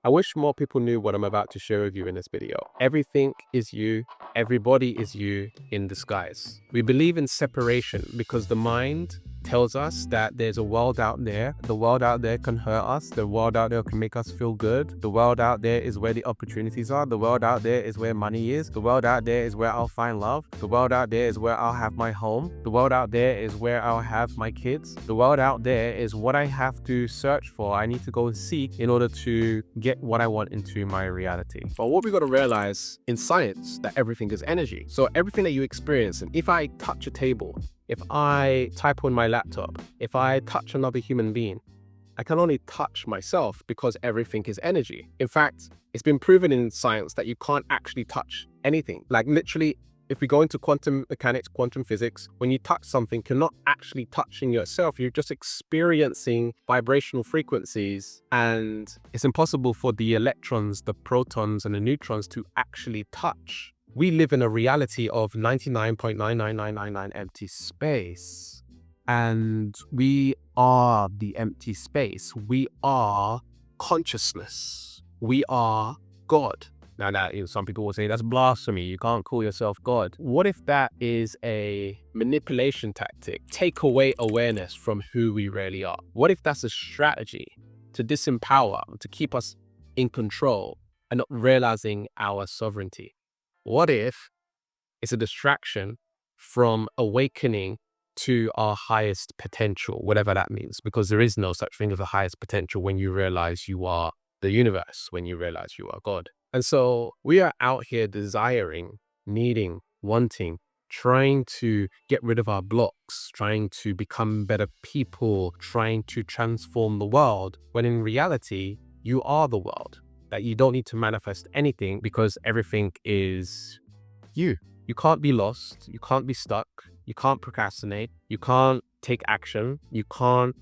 I wish more people knew what I'm about to share with you in this video. Everything is you. Everybody is you in disguise. We believe in separation because the mind tells us that there's a world out there. The world out there can hurt us. The world out there can make us feel good. The world out there is where the opportunities are. The world out there is where money is. The world out there is where I'll find love. The world out there is where I'll have my home. The world out there is where I'll have my kids. The world out there is what I have to search for. I need to go and seek in order to get what I want into my reality. But what we got to realize in science, that everything is energy. So everything that you experience, and if I touch a table, if I type on my laptop, if I touch another human being, I can only touch myself because everything is energy. In fact, it's been proven in science that you can't actually touch anything. Like literally, if we go into quantum mechanics, quantum physics, when you touch something, you're not actually touching yourself. You're just experiencing vibrational frequencies. And it's impossible for the electrons, the protons, and the neutrons to actually touch. We live in a reality of 99.99999 empty space. And we are the empty space. We are consciousness. We are God. Now, some people will say that's blasphemy. You can't call yourself God. What if that is a manipulation tactic? Take away awareness from who we really are. What if that's a strategy to disempower, to keep us in control and not realizing our sovereignty? What if it's a distraction from awakening to our highest potential, whatever that means? Because there is no such thing as a highest potential when you realize you are the universe, when you realize you are God. And so we are out here desiring, needing, wanting, trying to get rid of our blocks, trying to become better people, trying to transform the world, when in reality, you are the world. That you don't need to manifest anything because everything is you. You can't be lost. You can't be stuck. You can't procrastinate. You can't take action. You can't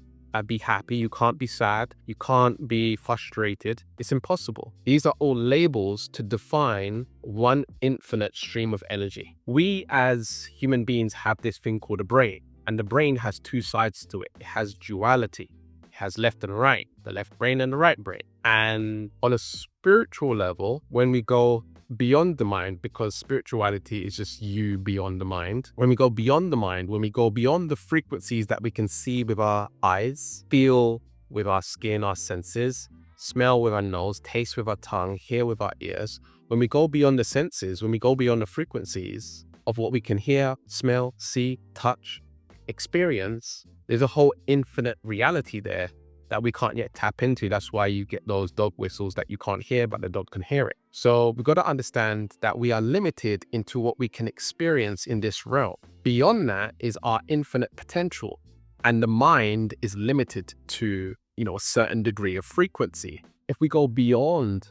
be happy. You can't be sad. You can't be frustrated. It's impossible. These are all labels to define one infinite stream of energy. We as human beings have this thing called a brain, and the brain has two sides to it. It has duality. Has left and right, the left brain and the right brain. And on a spiritual level, when we go beyond the mind, because spirituality is just you beyond the mind, when we go beyond the mind, when we go beyond the frequencies that we can see with our eyes, feel with our skin, our senses, smell with our nose, taste with our tongue, hear with our ears, when we go beyond the senses, when we go beyond the frequencies of what we can hear, smell, see, touch, experience, there's a whole infinite reality there that we can't yet tap into. That's why you get those dog whistles that you can't hear, but the dog can hear it. So we've got to understand that we are limited into what we can experience in this realm. Beyond that is our infinite potential. And the mind is limited to, a certain degree of frequency. If we go beyond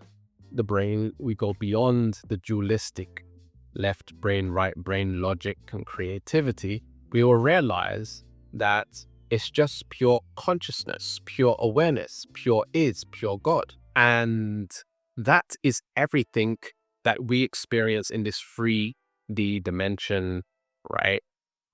the brain, we go beyond the dualistic left brain, right brain logic and creativity, we will realize that it's just pure consciousness, pure awareness, pure is, pure God. And that is everything that we experience in this 3D dimension, right?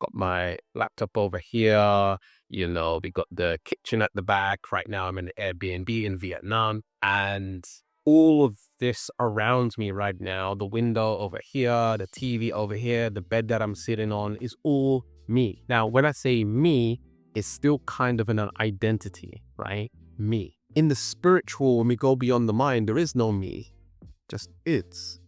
Got my laptop over here, we got the kitchen at the back. Right now I'm in an Airbnb in Vietnam, and all of this around me right now, the window over here, the TV over here, the bed that I'm sitting on, is all me. Now, when I say me, it's still kind of an identity, right? Me. In the spiritual, when we go beyond the mind, there is no me, just is.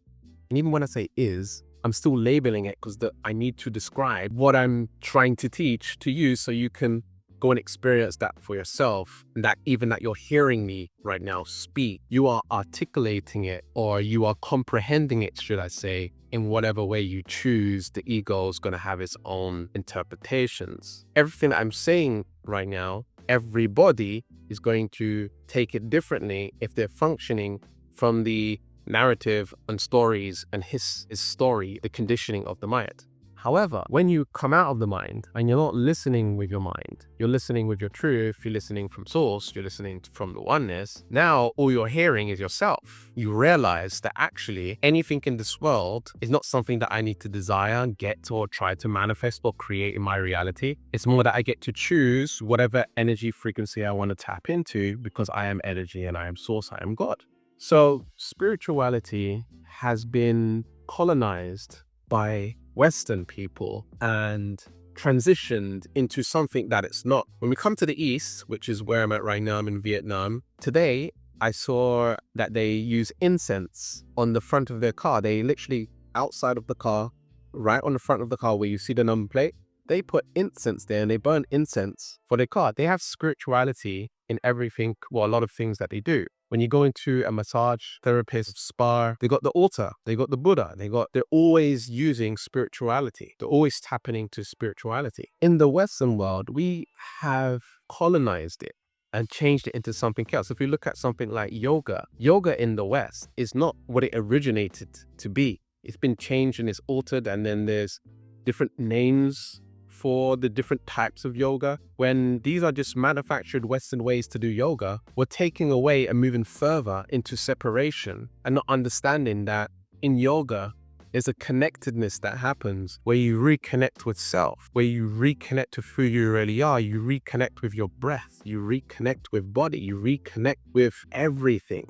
And even when I say is, I'm still labeling it because I need to describe what I'm trying to teach to you so you can go and experience that for yourself. And that even that you're hearing me right now speak, you are articulating it, or you are comprehending it, should I say, in whatever way you choose. The ego is going to have its own interpretations. Everything I'm saying right now, everybody is going to take it differently if they're functioning from the narrative and stories and his story, the conditioning of the mind. However, when you come out of the mind and you're not listening with your mind, you're listening with your truth, you're listening from source, you're listening from the oneness, now all you're hearing is yourself. You realize that actually anything in this world is not something that I need to desire, get, or try to manifest or create in my reality. It's more that I get to choose whatever energy frequency I want to tap into, because I am energy and I am source, I am God. So spirituality has been colonized by Western people and transitioned into something that it's not. When we come to the East, which is where I'm at right now, I'm in Vietnam. Today, I saw that they use incense on the front of their car. They literally, outside of the car, right on the front of the car where you see the number plate, they put incense there and they burn incense for their car. They have spirituality in everything, well, a lot of things that they do. When you go into a massage therapist, spa, they got the altar, they got the Buddha, they're always using spirituality. They're always tapping into spirituality. In the Western world, we have colonized it and changed it into something else. If we look at something like yoga, yoga in the West is not what it originated to be. It's been changed and it's altered, and then there's different names for the different types of yoga. When these are just manufactured Western ways to do yoga, we're taking away and moving further into separation and not understanding that in yoga, there's a connectedness that happens where you reconnect with self, where you reconnect with who you really are, you reconnect with your breath, you reconnect with body, you reconnect with everything,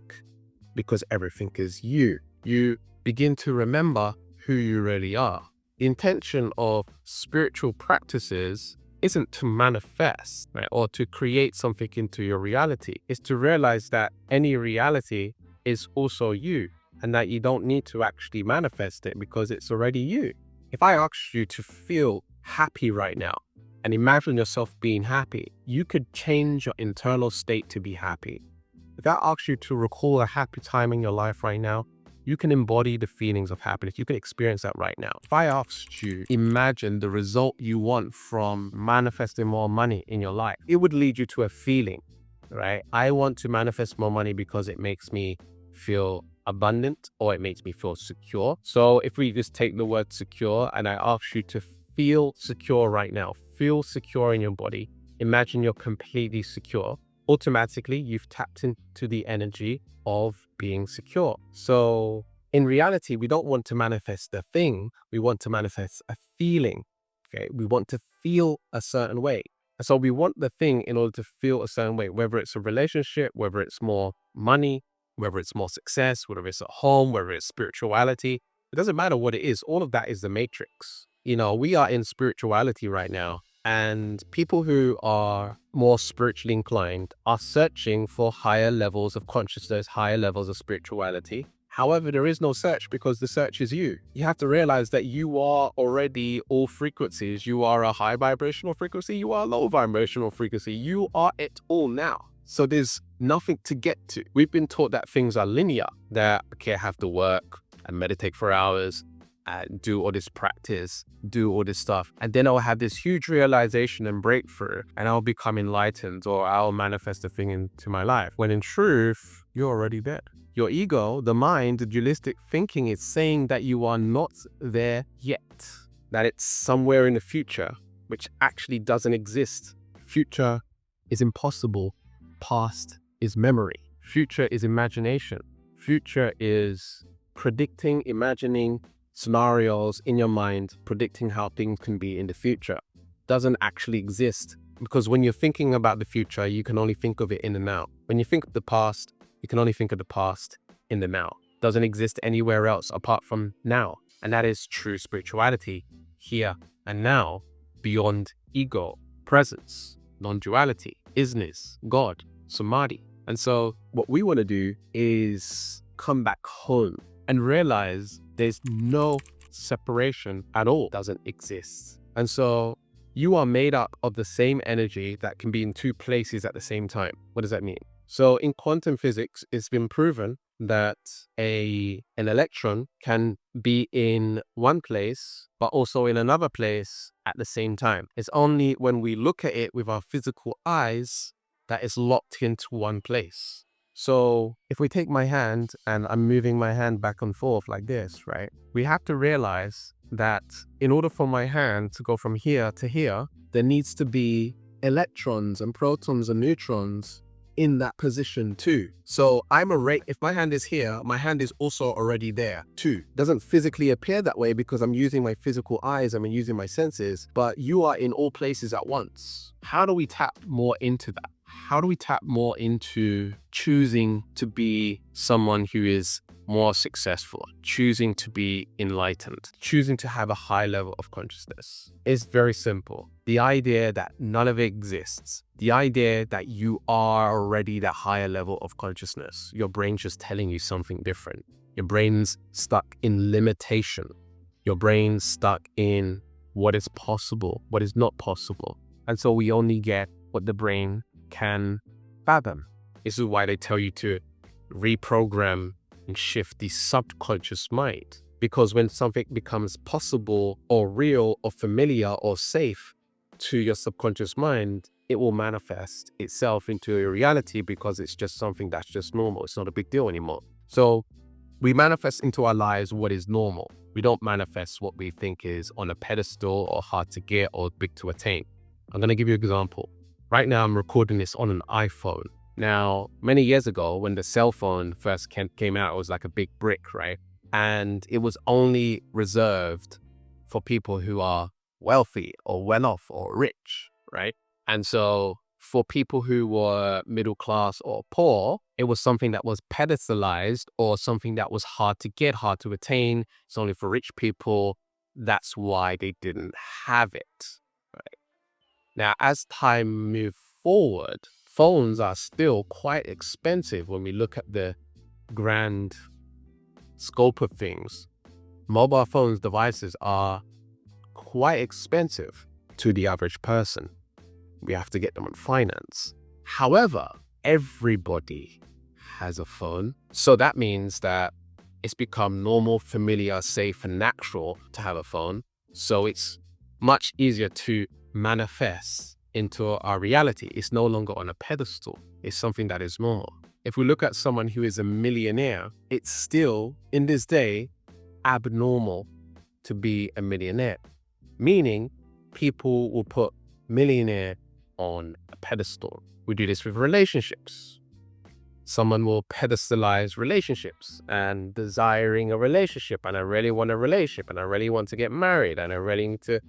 because everything is you. You begin to remember who you really are. The intention of spiritual practices isn't to manifest, right, or to create something into your reality. It's to realize that any reality is also you, and that you don't need to actually manifest it because it's already you. If I asked you to feel happy right now and imagine yourself being happy, you could change your internal state to be happy. If I asked you to recall a happy time in your life right now, you can embody the feelings of happiness. You can experience that right now. If I asked you, imagine the result you want from manifesting more money in your life, it would lead you to a feeling, right? I want to manifest more money because it makes me feel abundant or it makes me feel secure. So if we just take the word secure and I ask you to feel secure right now, feel secure in your body, imagine you're completely secure, automatically you've tapped into the energy of being secure. So in reality, we don't want to manifest a thing, we want to manifest a feeling. Okay, we want to feel a certain way. And so we want the thing in order to feel a certain way, whether it's a relationship, whether it's more money, whether it's more success, whether it's a home, whether it's spirituality. It doesn't matter what it is. All of that is the matrix. You know, we are in spirituality right now. And people who are more spiritually inclined are searching for higher levels of consciousness, higher levels of spirituality. However, there is no search because the search is you. You have to realize that you are already all frequencies. You are a high vibrational frequency. You are a low vibrational frequency. You are it all now. So there's nothing to get to. We've been taught that things are linear, that, okay, I have to work and meditate for hours, do all this practice, do all this stuff. And then I'll have this huge realization and breakthrough and I'll become enlightened or I'll manifest a thing into my life. When in truth, you're already there. Your ego, the mind, the dualistic thinking is saying that you are not there yet, that it's somewhere in the future, which actually doesn't exist. Future is impossible. Past is memory. Future is imagination. Future is predicting, imagining scenarios in your mind, predicting how things can be in the future. Doesn't actually exist, because when you're thinking about the future, you can only think of it in the now. When you think of the past, you can only think of the past in the now. Doesn't exist anywhere else apart from now. And that is true spirituality, here and now, beyond ego, presence, non-duality, isness, God, samadhi. And so what we want to do is come back home and realize there's no separation at all. It doesn't exist. And so you are made up of the same energy that can be in two places at the same time. What does that mean? So in quantum physics, it's been proven that an electron can be in one place, but also in another place at the same time. It's only when we look at it with our physical eyes that it's locked into one place. So if we take my hand and I'm moving my hand back and forth like this, right? We have to realize that in order for my hand to go from here to here, there needs to be electrons and protons and neutrons in that position too. So if my hand is here, my hand is also already there too. Doesn't physically appear that way because I'm using my physical eyes, using my senses, but you are in all places at once. How do we tap more into that? how do we tap more into choosing to be someone who is more successful, choosing to be enlightened, choosing to have a high level of consciousness? It's very simple. The idea that none of it exists, the idea that you are already that higher level of consciousness, your brain's just telling you something different. Your brain's stuck in limitation. Your brain's stuck in what is possible, what is not possible. And so we only get what the brain can fathom. This is why they tell you to reprogram and shift the subconscious mind. Because when something becomes possible or real or familiar or safe to your subconscious mind, it will manifest itself into a reality because it's just something that's just normal. It's not a big deal anymore. So we manifest into our lives what is normal. We don't manifest what we think is on a pedestal or hard to get or big to attain. I'm going to give you an example. Right now, I'm recording this on an iPhone. Now, many years ago, when the cell phone first came out, it was like a big brick, right? And it was only reserved for people who are wealthy or well off or rich, right? And so for people who were middle class or poor, it was something that was pedestalized or something that was hard to get, hard to attain. It's only for rich people. That's why they didn't have it, right? Now, as time moved forward, phones are still quite expensive when we look at the grand scope of things. Mobile phones devices are quite expensive to the average person. We have to get them on finance. However, everybody has a phone. So that means that it's become normal, familiar, safe, and natural to have a phone. So it's much easier to manifest into our reality. It's no longer on a pedestal. It's something that is normal. If we look at someone who is a millionaire, it's still, in this day, abnormal to be a millionaire. Meaning, people will put millionaire on a pedestal. We do this with relationships. Someone will pedestalize relationships and desiring a relationship. And I really want a relationship and I really want to get married and I really need to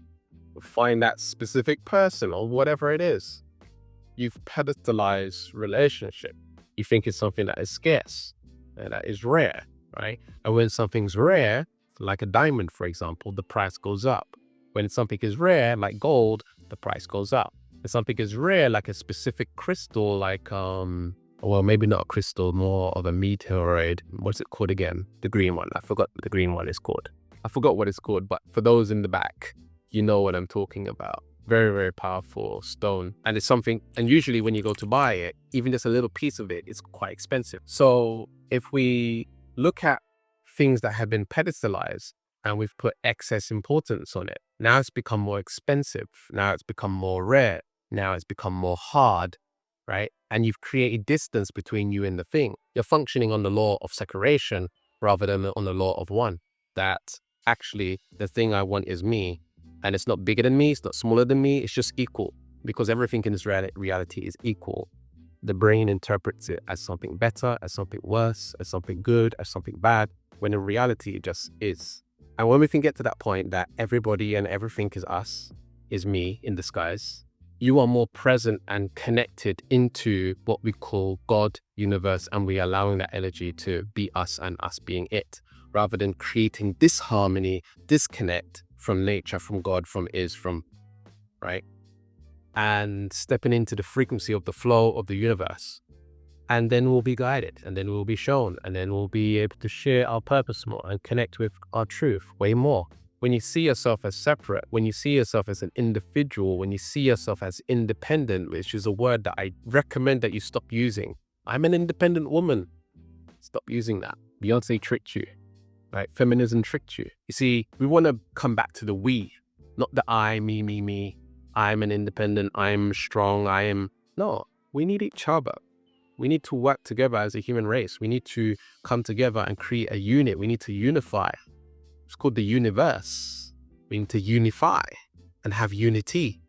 find that specific person or whatever it is. You've pedestalized relationship. You think it's something that is scarce and that is rare, right? And when something's rare, like a diamond, for example, the price goes up. When something is rare, like gold, the price goes up. When something is rare, like a specific crystal, like, well, maybe not a crystal, more of a meteoroid. What's it called again? The green one. I forgot what the green one is called. I forgot what it's called, but for those in the back, you know what I'm talking about. Very, very powerful stone. And it's something, and usually when you go to buy it, even just a little piece of it, it's quite expensive. So if we look at things that have been pedestalized and we've put excess importance on it, now it's become more expensive. Now it's become more rare. Now it's become more hard, right? And you've created distance between you and the thing. You're functioning on the law of separation rather than on the law of one. That actually the thing I want is me. And it's not bigger than me, it's not smaller than me, it's just equal. Because everything in this reality is equal. The brain interprets it as something better, as something worse, as something good, as something bad, when in reality it just is. And when we can get to that point that everybody and everything is us, is me in disguise, you are more present and connected into what we call God, universe, and we are allowing that energy to be us and us being it, rather than creating disharmony, disconnect from nature, from God, from right? And stepping into the frequency of the flow of the universe. And then we'll be guided, and then we'll be shown, and then we'll be able to share our purpose more and connect with our truth way more. When you see yourself as separate, when you see yourself as an individual, when you see yourself as independent, which is a word that I recommend that you stop using. I'm an independent woman. Stop using that. Beyonce tricked you, right? Feminism tricked you. You see, we want to come back to the we, not the I, me. I'm an independent, I'm strong, No, we need each other. We need to work together as a human race. We need to come together and create a unit. We need to unify. It's called the universe. We need to unify and have unity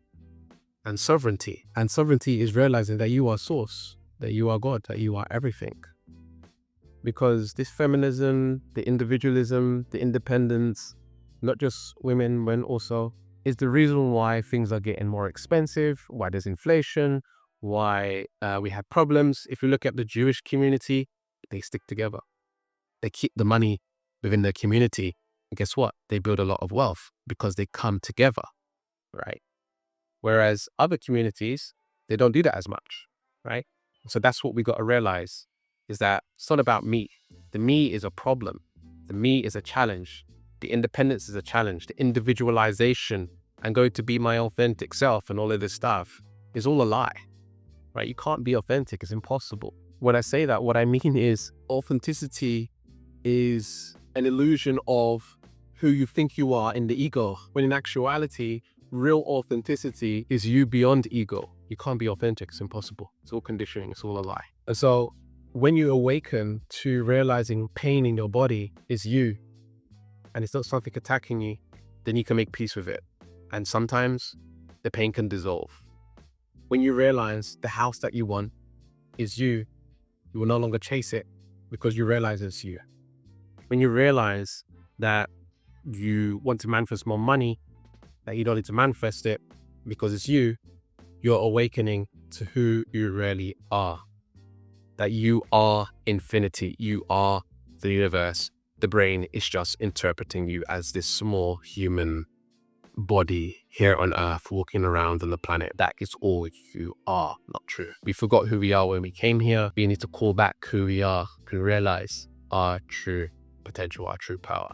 and sovereignty. And sovereignty is realizing that you are source, that you are God, that you are everything. Because this feminism, the individualism, the independence, not just women, men also, is the reason why things are getting more expensive, why there's inflation, why we have problems. If you look at the Jewish community, they stick together. They keep the money within their community. And guess what? They build a lot of wealth because they come together, right? Whereas other communities, they don't do that as much, right? So that's what we got to realize, is that it's not about me. The me is a problem. The me is a challenge. The independence is a challenge. The individualization and going to be my authentic self and all of this stuff is all a lie, right? You can't be authentic. It's impossible. When I say that, what I mean is authenticity is an illusion of who you think you are in the ego, when in actuality, real authenticity is you beyond ego. You can't be authentic. It's impossible. It's all conditioning. It's all a lie. And so when you awaken to realizing pain in your body is you, and it's not something attacking you, then you can make peace with it. And sometimes the pain can dissolve. When you realize the house that you want is you will no longer chase it because you realize it's you. When you realize that you want to manifest more money, that you don't need to manifest it because it's you, you're awakening to who you really are. That you are infinity. You are the universe. The brain is just interpreting you as this small human body here on Earth, walking around on the planet. That is all you are. Not true. We forgot who we are when we came here. We need to call back who we are and realize our true potential, our true power.